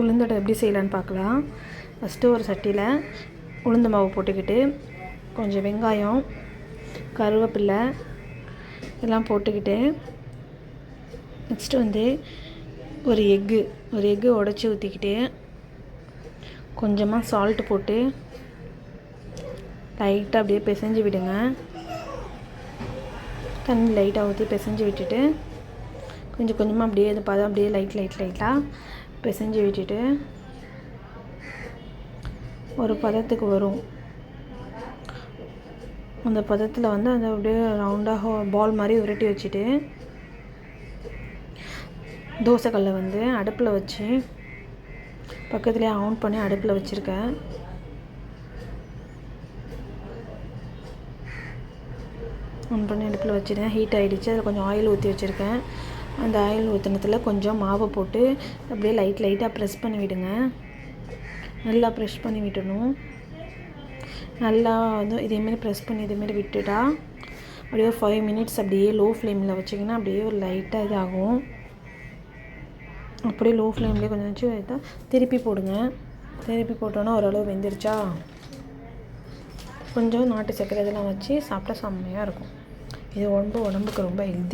உளுந்தடை எப்படி செய்யலான்னு பார்க்கலாம். ஃபஸ்ட்டு ஒரு சட்டியில் உளுந்து மாவு போட்டுக்கிட்டு கொஞ்சம் வெங்காயம், கருவேப்பிலை எல்லாம் போட்டுக்கிட்டு நெக்ஸ்ட்டு ஒரு எக்கு உடச்சி ஊற்றிக்கிட்டு கொஞ்சமாக சால்ட்டு போட்டு லைட்டாக அப்படியே பிசைஞ்சு விடுங்க. தண்ணி லைட்டாக ஊற்றி பிசைஞ்சு விட்டுட்டு கொஞ்சம் கொஞ்சமாக அப்படியே அது பதம் அப்படியே லைட்டாக பிசைஞ்சு விட்டுட்டு ஒரு பதத்துக்கு வரும். அந்த பதத்தில் அந்த அப்படியே ரவுண்டாக பால் மாதிரி உருட்டி வச்சுட்டு தோசைக்கல்லை அடுப்பில் வச்சு பக்கத்துலேயே ஆன் பண்ணி அடுப்பில் வச்சுருக்கேன். ஆன் பண்ணி அடுப்பில் வச்சுருக்கேன். ஹீட் ஆகிடுச்சு. அதில் கொஞ்சம் ஆயில் ஊற்றி வச்சுருக்கேன். அந்த ஆயில் ஊற்றினத்தில் கொஞ்சம் மாவை போட்டு அப்படியே லைட்டாக ப்ரெஸ் பண்ணி விடுங்க. நல்லா ப்ரெஸ் பண்ணி விடணும். நல்லா இதேமாரி ப்ரெஸ் பண்ணி இதேமாரி விட்டுட்டா அப்படியே ஒரு 5 மினிட்ஸ் அப்படியே லோ ஃப்ளேமில் வச்சிங்கன்னா அப்படியே ஒரு லைட்டாக இதாகும். அப்படியே லோ ஃப்ளேம்லேயே கொஞ்சம் வச்சு வைத்தா திருப்பி போடுங்க. திருப்பி போட்டோன்னா ஓரளவு வெந்துருச்சா கொஞ்சம் நாட்டு சர்க்கரை இதெல்லாம் வச்சு சாப்பிட்டா செம்மையாக இருக்கும். இது உடம்புக்கு ரொம்ப ஹெல்தி.